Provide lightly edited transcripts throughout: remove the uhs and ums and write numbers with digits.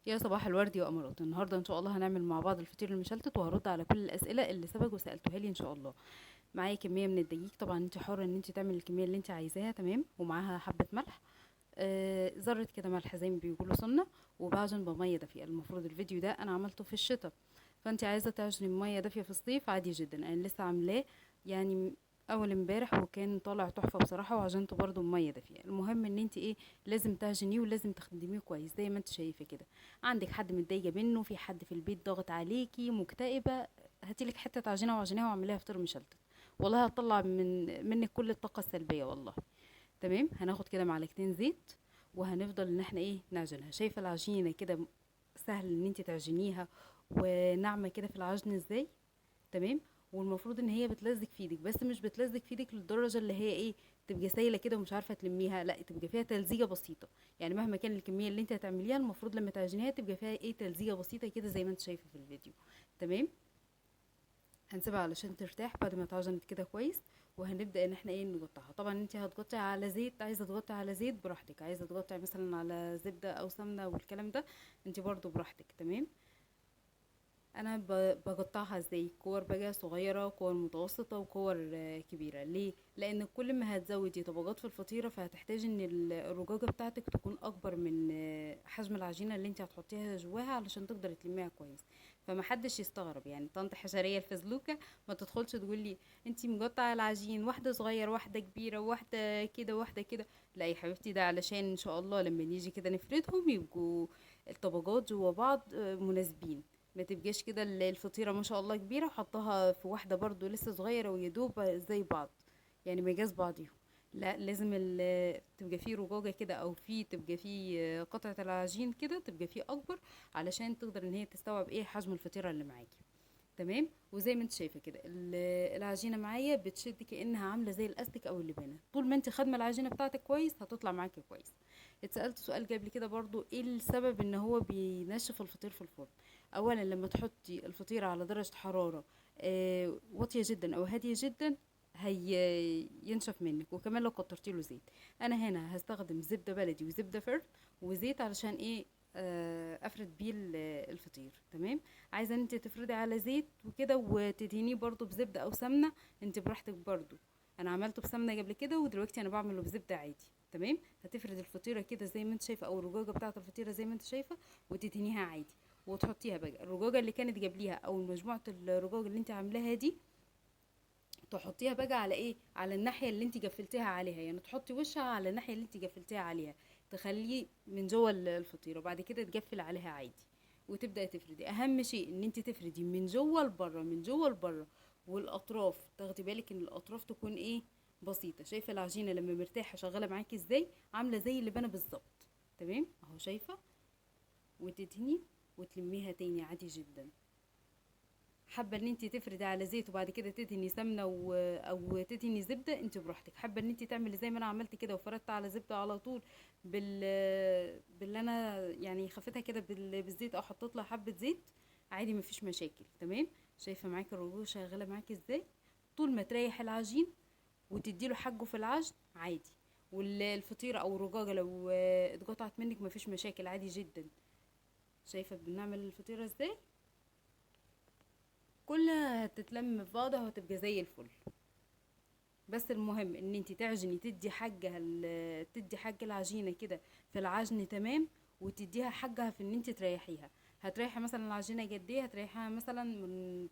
يا صباح الورد يا امارات. النهارده ان شاء الله هنعمل مع بعض الفطير المشلتت، وهرد على كل الاسئله اللي سبق وسالتوها لي ان شاء الله. معايا كميه من الدقيق، طبعا انت حره ان انت تعمل الكميه اللي انت عايزاها، تمام. ومعاها حبه ملح، ذره كده ملح زي ما بيقولوا سنه. وبعجن بميه دافيه. المفروض الفيديو ده انا عملته في الشتاء، فانت عايزه تعجني بميه دافيه في الصيف عادي جدا. انا لسه عاملاه يعني اول امبارح، وكان طالع تحفه بصراحه، وعجنته برضو بميه دافيه. المهم ان انت ايه، لازم تعجنيه ولازم تخدميه كويس زي ما انت شايفه كده. عندك حد متضايقه منه، في حد في البيت ضاغط عليكي، مكتئبه، هاتيلك حته عجينه واعجنيها واعمليها فطير مشلتت، والله هتطلع منك كل الطاقه السلبيه والله. تمام. هناخد كده معلقتين زيت، وهنفضل ان احنا ايه نعجنها. شايفه العجينه كده سهل ان انت تعجنيها، وناعمه كده في العجن ازاي؟ تمام. والمفروض ان هي بتلزق في ايدك، بس مش بتلزق في ايدك للدرجه اللي هي ايه، تبقى سايله كده ومش عارفه تلميها، لا، تبقى فيها تلزيقه بسيطه. يعني مهما كان الكميه اللي انت هتعمليها، المفروض لما تعجنيها تبقى فيها ايه، تلزيقه بسيطه كده زي ما انت شايفه في الفيديو. تمام. هنسيبها علشان ترتاح بعد ما اتعجنت كده كويس. وهنبدا ان احنا ايه نقطعها. طبعا انت هتقطعي على زيت، عايزه تقطعي على زيت براحتك، عايزه تقطعي مثلا على زبده او سمنه والكلام ده، انت برضو براحتك. تمام. انا بقطعها ازاي؟ كور بقى صغيره، كور متوسطه، وكور كبيره. ليه؟ لان كل ما هتزودي طبقات في الفطيره، فهتحتاج ان الرجاجه بتاعتك تكون اكبر من حجم العجينه اللي انت هتحطيها جواها علشان تقدري تلميها كويس. فمحدش يستغرب، يعني طنط حشريه الفزلوكه ما تدخلش تقول لي انت مقطعه العجين واحده صغيره واحده كبيره واحده كده واحده كده. لا يا حبيبتي، ده علشان ان شاء الله لما نيجي كده نفردهم يبقوا الطبقات جوا بعض مناسبين. ما تبقاش كده الفطيرة ما شاء الله كبيرة وحطها في واحدة برضو لسه صغيرة ويدوب زي بعض، يعني ما يجاز بعضيهم. لا، لازم تبقى فيه رجوجة كده، او تبقى فيه قطعة العجين كده تبقى فيه اكبر، علشان تقدر ان هي تستوعب ايه حجم الفطيرة اللي معاكي. تمام. وزي ما انت شايفه كده العجينه معايا بتشد كانها عامله زي الاستيك او اللبانه. طول ما انت خادمه العجينه بتاعتك كويس هتطلع معاكي كويس. اتسالت سؤال قبل كده برضو، ايه السبب ان هو بينشف الفطير في الفرن؟ اولا لما تحطي الفطيره على درجه حراره واطيه جدا او هاديه جدا، هي ينشف منك. وكمان لو كترتي له زيت. انا هنا هستخدم زبده بلدي وزبده فرن وزيت، علشان ايه؟ افرد بيه الفطير. تمام. عايزه انت تفردي على زيت وكده وتدهنيه برضو بزبده او سمنه، انت براحتك برضو. انا عملته بسمنه قبل كده، ودلوقتي انا بعمله بزبده عادي. تمام. هتفرد الفطيره كده زي ما انت شايفه، او الرجاجه بتاعه الفطيره زي ما انت شايفه، وتدهنيها عادي. وتحطيها بقى الرجاجه اللي كانت قبليها، او مجموعه الرجاج اللي انت عاملاها دي، تحطيها بقى على ايه، على الناحيه اللي انت قفلتيها عليها. يعني تحطي وشها على الناحيه اللي انت قفلتيها عليها، تخليه من جوه الفطيره، وبعد كده تقفل عليها عادي. وتبداي تفردي. اهم شيء ان انت تفردي من جوه لبره، من جوه لبره. والاطراف تاخدي بالك ان الاطراف تكون ايه، بسيطه. شايفه العجينه لما مرتاحه شغاله معاكي ازاي؟ عامله زي اللبانه بالظبط. تمام اهو شايفه. وتدهني وتلميها تاني عادي جدا. حابه ان انت تفردي على زيت وبعد كده تدهني سمنه او تدهني زبده، انت براحتك. حابه ان انت تعملي زي ما انا عملت كده وفردت على زبده على طول، باللي انا يعني خفتها كده بالزيت، او حطيت لها حبه زيت، عادي مفيش مشاكل. تمام. شايفه معاكي الرجوع شغاله معاكي ازاي؟ طول ما تريح العجين وتديله حقه في العجن عادي. والفطيره او الرجاجه لو اتقطعت منك مفيش مشاكل عادي جدا. شايفه بنعمل الفطيره ازاي؟ كلها هتتلم في بعضها وهتبقى زي الفل. بس المهم ان انت تعجني، تدي حقها تدي حق العجينه كده في العجن. تمام. وتديها حقها في ان انت تريحيها. هتريحي مثلا العجينه قد ايه؟ هتريحها مثلا من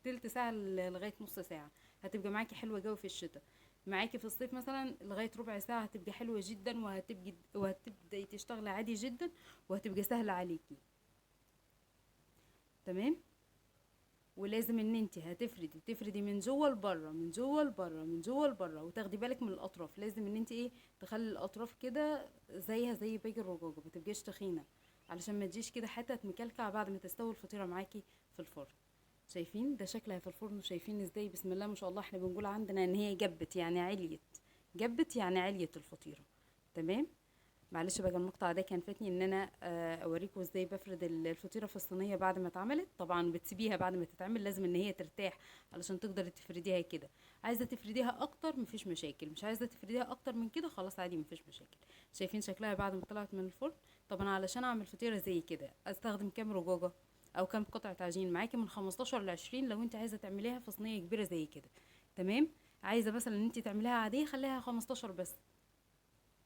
تلت ساعه لغايه نص ساعه، هتبقى معاكي حلوه جو في الشتاء. معاكي في الصيف مثلا لغايه ربع ساعه هتبقى حلوه جدا، وهتبداي تشتغلي عادي جدا، وهتبقى سهله عليكي. تمام. ولازم ان انت تفردي من جوه لبره، من جوه لبره، من جوه لبره، وتاخدي بالك من الاطراف. لازم ان انت ايه، تخلي الاطراف كده زيها زي باقي الرجاجه، ما تبقاش تخينه، علشان ما تجيش كده حتت مكلكع بعد ما تستوي الفطيره معاكي في الفرن. شايفين ده شكلها في الفرن؟ وشايفين ازاي؟ بسم الله ما شاء الله. احنا بنقول عندنا ان هي جبت يعني عليت، جبت يعني عليت الفطيره. تمام. معلش بقى، المقطع ده كان فاتني ان انا اوريكم ازاي بفرد الفطيره في الصينيه بعد ما اتعملت. طبعا بتسيبيها بعد ما تتعمل، لازم ان هي ترتاح علشان تقدري تفرديها كده. عايزه تفرديها اكتر مفيش مشاكل، مش عايزه تفرديها اكتر من كده خلاص عادي مفيش مشاكل. شايفين شكلها بعد ما طلعت من الفرن؟ طب انا علشان اعمل فطيره زي كده استخدم كام رجاجه او كام قطعه عجين؟ معاكي من 15 ل 20 لو انت عايزه تعمليها في صينيه كبيره زي كده. تمام. عايزه مثلا ان انت تعمليها عاديه خليها 15 بس.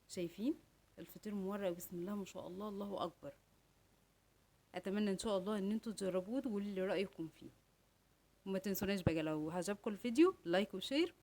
شايفين الفطير مورق؟ بسم الله ما شاء الله، الله اكبر. اتمنى ان شاء الله ان انتوا تجربوه وتقولوا لي رايكم فيه. وما تنسوناش بقى لو عجبكم الفيديو لايك وشير.